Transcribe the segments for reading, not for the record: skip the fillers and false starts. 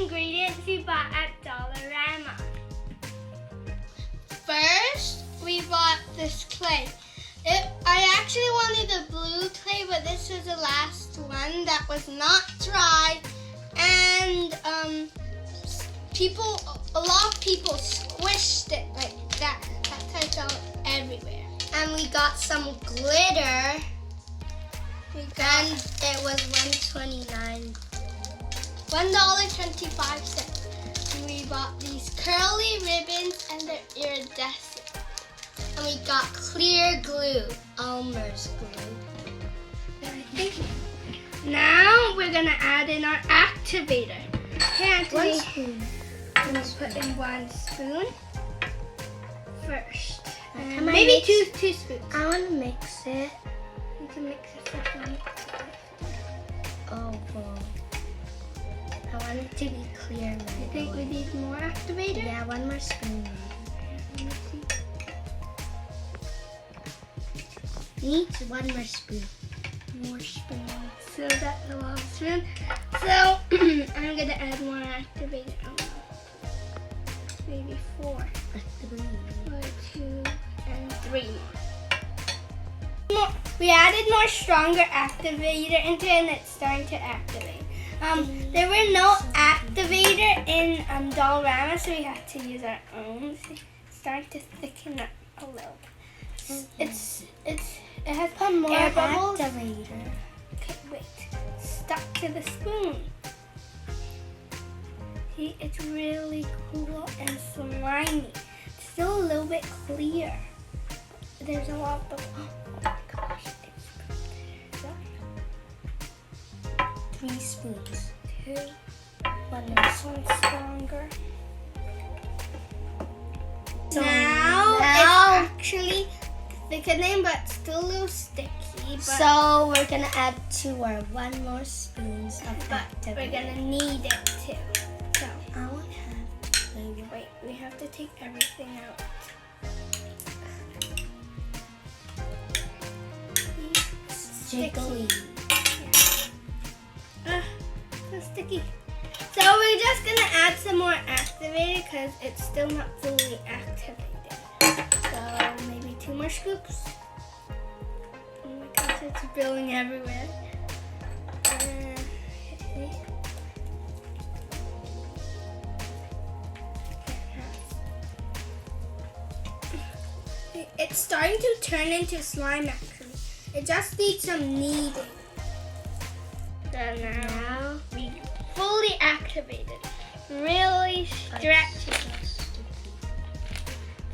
ingredients we bought at Dollarama. First, we bought this clay. I actually wanted the blue clay, but this was the last one that was not dry. And a lot of people squished it like that. That's how it fell everywhere. And we got some glitter. And it was $1.29. $1.25. We bought these curly ribbons and they're iridescent. And we got clear glue, Elmer's glue. And I think now we're gonna add in our activator. Okay, Anthony, 1 spoon. I'm gonna put in 1 spoon first. Can I Maybe mix? two spoons. I want to mix it. You can mix it first. Oh, well. I want it to be clear. You think we need more activator? Yeah, 1 more spoon. Let me see. Needs 1 more spoon. More spoons. So that's a lot of spoon. So I'm gonna add more activator. I don't know. Maybe 4. Or 2 and 3 more. We added more stronger activator into it and it's starting to activate. There were no activator in Dollarama, so we had to use our own. See, it's starting to thicken up a little. It has Put more air bubbles. activator. Okay, wait. Stuck to the spoon. See, it's really cool and slimy. It's still a little bit clear. There's a lot of. Oh my gosh! It's 3 spoons. 2. 1 This one's stronger. So now it's actually thickening, but still a little sticky. But So we're gonna add 2 or 1 more spoons of activator. we're gonna need it too. So I want to have flavor. wait, we have to take everything out. Jiggly. So sticky. So we're just gonna add some more activator because it's still not fully activated. So maybe 2 more scoops. Oh my gosh, it's spilling everywhere. Okay. It's starting to turn into slime actually. It just needs some kneading. So now we fully activated. Really stretchy.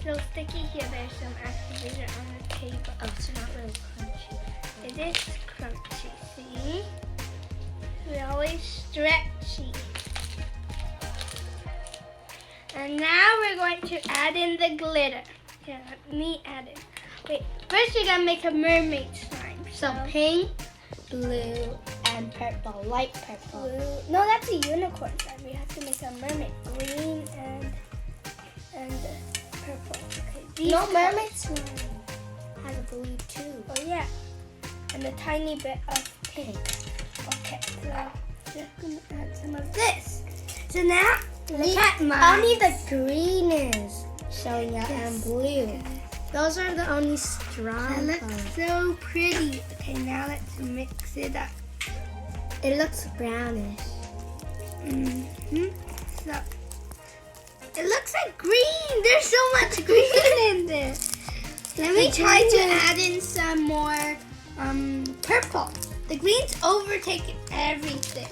So sticky here. There's some activator on the table. Oh, it's not really crunchy. It is crunchy, see? Really stretchy. And now we're going to add in the glitter. Here, let me add it. Wait, first we're gonna make a mermaid slime. So pink, blue, and purple, light purple. Blue. No, that's a unicorn slime. We have to make a mermaid. Green and purple. Okay, these No, colors. mermaid slime has a blue too. Oh yeah, and a tiny bit of pink. Okay, so just gonna add some of this. So now look at mine. Only the green is showing up and blue. Those are the only strong That colors. looks so pretty. Okay, now let's mix it up. It looks brownish. So it looks like green. There's so much green in there. Let me try to add in some more purple. The green's overtaken everything.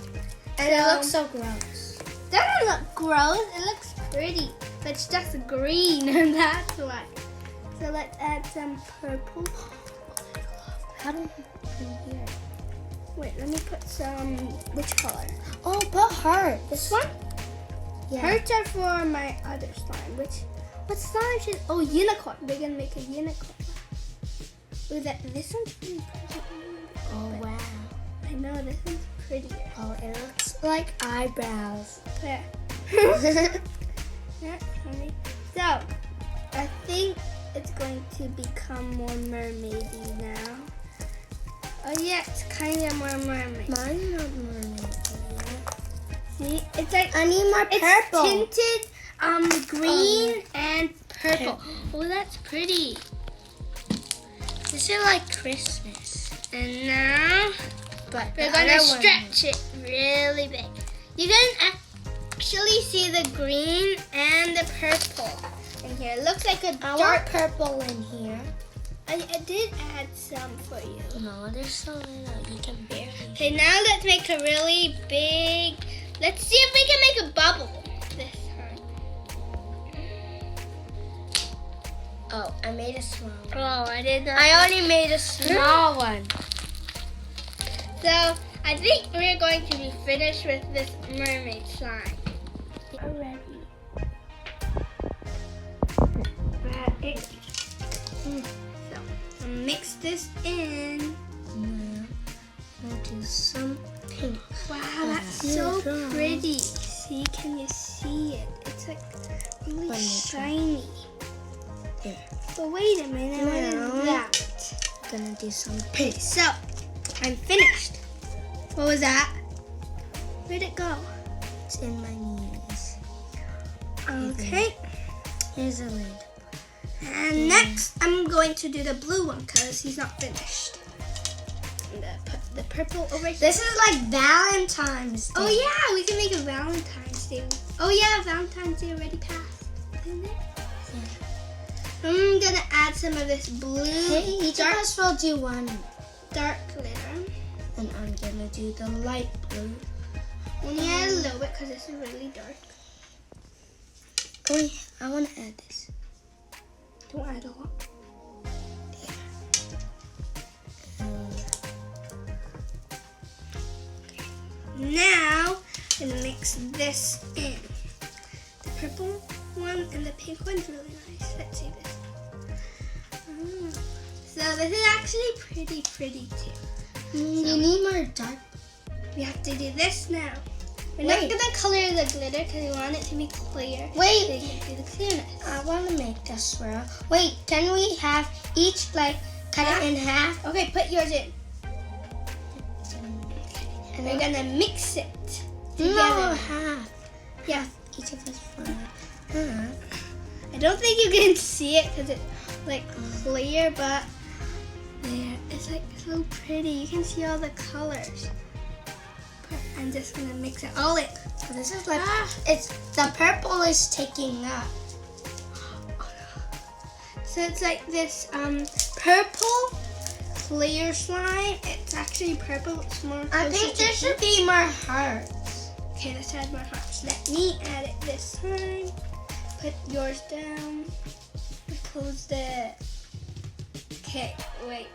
And it looks so gross. Doesn't look gross. It looks pretty, but it's just green, and that's why. So let's add some purple. How do you put it here? Wait, let me put some. Which color? Oh, put hearts. This one? Yeah. Hearts are for my other slime. What slime should? Oh, unicorn. We're gonna make a unicorn. Ooh, this one's pretty pretty. Oh, wow. I know this one's prettier. Oh, it looks like eyebrows. There. That's funny. So, I think it's going to become more mermaidy now. Oh yeah, it's kind of more mermaid. Mine's not mermaid yet. See, it's like I need more purple. It's tinted green and purple. Oh, that's pretty. This is like Christmas. And now But we're gonna stretch it really big. You can actually see the green and the purple in here. It looks like a I dark want purple in here. I did add some for you. No, there's so little. You can barely. Okay, now let's make a really big. Let's see if we can make a bubble this time. Oh, I made a small one. Oh, I did not. I only made a small one. So I think we're going to be finished with this mermaid slime already. So mix this in. Now, I'll do some pink. Wow, that's so pretty. See, can you see it? It's like really shiny. There. But wait a minute, what is that? Gonna do some pink. So, I'm finished. What was that? Where'd it go? It's in my knees. Okay. Here's a lid. And next, I'm going to do the blue one because he's not finished. And put the purple over here. This is like Valentine's Day. Oh yeah, we can make a Valentine's Day. Oh yeah, Valentine's Day already passed, isn't it? Yeah. I'm gonna add some of this blue Hey, each of us will do one. dark glitter. And I'm gonna do the light blue. Only add a little bit because this is really dark. Oh, yeah, I want to add this. Don't add a lot. Now, I'm gonna mix this in. The purple one and the pink one's really nice. Let's see this. So this is actually pretty too. You need more dark. We have to do this now. We're Wait. not gonna color the glitter because we want it to be clear. Wait. So you can see the clearness. I want to make this swirl. Wait, can we have each like cut it in half? Okay, put yours in. And we're gonna mix it together. No, half. Yeah. Each of us for half. I don't think you can see it because it's like clear, but there, it's like so pretty. You can see all the colors. But I'm just gonna mix it all in. So this is like it's the purple is taking up. So it's like this purple clear slime. It's actually purple. It's more. I closer think to there should pink. be more hearts. Okay, let's add more hearts. Let me add it this time. Put yours down. Close it. Okay, wait.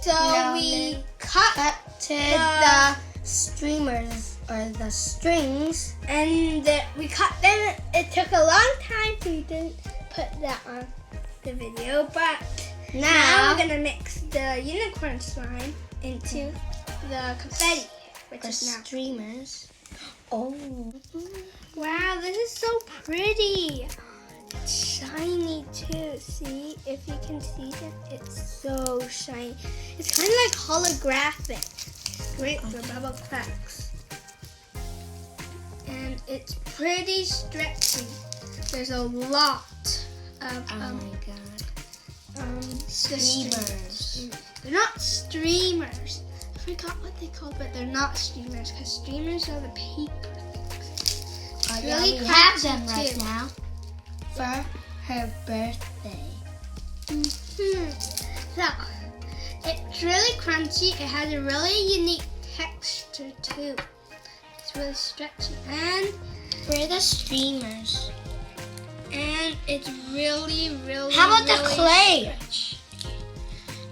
So Now we cut to the streamers or the strings. and we cut them. It took a long time, so we didn't put that on the video. But now we're gonna mix the unicorn slime into the confetti, which The is now. streamers. Oh. Wow, this is so pretty. It's shiny too. See, if you can see it, it's so shiny. It's kind of like holographic. Great for bubble cracks. And it's pretty stretchy. There's a lot of Oh my god. streamers. They're not streamers. I forgot what they called, but they're not streamers because streamers are the paper things. Oh, really yeah, we have crunchy, them right too. now for her birthday. So, it's really crunchy. It has a really unique texture too. It's really stretchy and We're the streamers. it's really. How about the really clay? stretchy.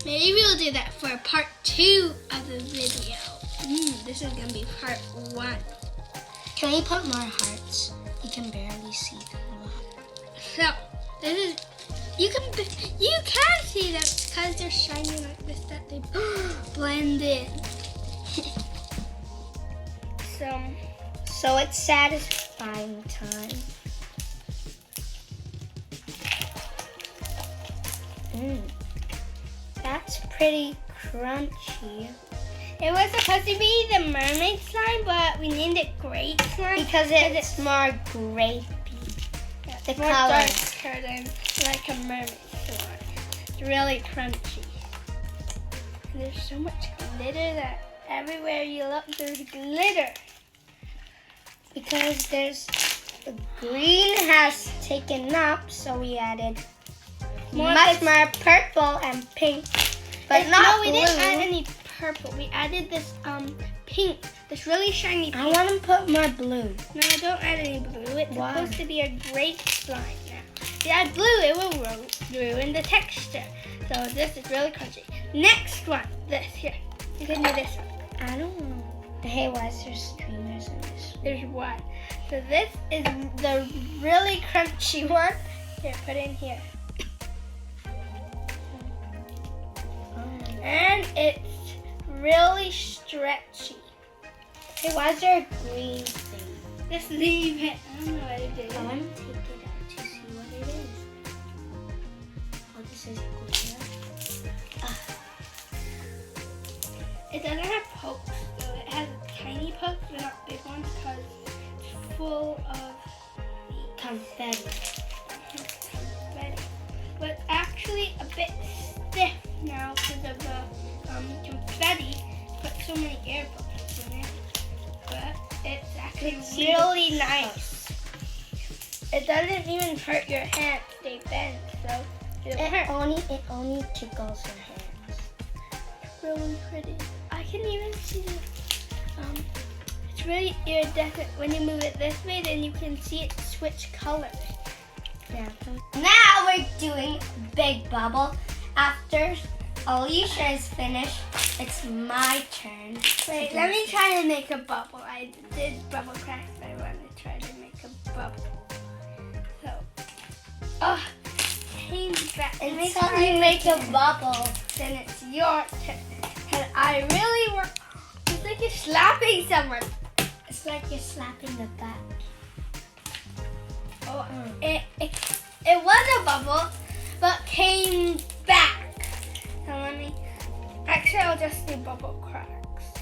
Maybe we'll do that for part 2 of the video. This is gonna be part 1. Can we put more hearts? You can barely see them. So, this is. You can see them because they're shiny like this that they blend in. So it's satisfying time. That's pretty crunchy. It was supposed to be the mermaid slime, but we named it grape slime because it's more grapey. Yeah, The more color. darker than like a mermaid slime. It's really crunchy. And there's so much glitter that everywhere you look, there's glitter. Because there's the green has taken up, so we added much more purple and pink, but not we blue. didn't add any purple. We added this pink, this really shiny pink. I want to put more blue. No, don't add any blue. It's Why? supposed to be a grape slime now. If you add blue, it will ruin the texture. So this is really crunchy. Next one, this here. You can do this one. I don't know. Hey, why is there streamers in this? There's one. So this is the really crunchy one. Here, put it in here. And it's really stretchy. Hey, why is there a green thing? Just leave it. I don't know what it is. I want to take it out to see what it is. Oh, this is glitter. It doesn't have pokes, though. It has tiny pokes, but not big ones, because it's full of Confetti. confetti. But it's actually a bit stiff now because of the confetti. Put so many air bubbles in it. But it's actually really nice. It doesn't even hurt your hands. They bend, so it hurt. It only tickles your hands. Really pretty. I can even see it. It's really iridescent. When you move it this way, then you can see it switch colors. Yeah. Now we're doing big bubble. After Alicia is finished, it's my turn. Wait, let me try to make a bubble. I did bubble cracks, but I want to try to make a bubble. So, came back. It's how you make a bubble. Then it's your turn. And I really work. It's like you're slapping someone. It's like you're slapping the back. Oh, it was a bubble, but came back. So let me. Actually, I'll just do bubble cracks.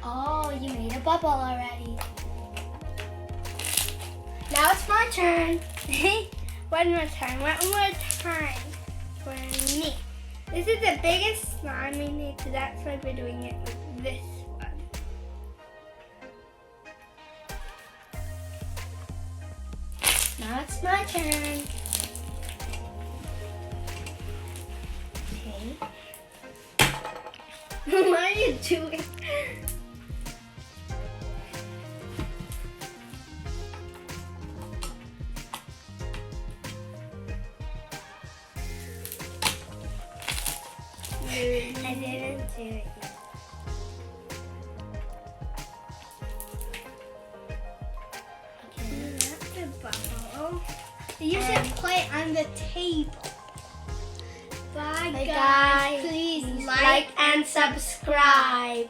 Oh, you made a bubble already. Now it's my turn. One more time for me. This is the biggest slime we need, so that's why we're doing it with this one. Now it's my turn. Okay. What are you doing? I didn't do it yet. Okay, that's a bubble. You should play on the table. Bye, Bye guys. guys. Please Like and subscribe.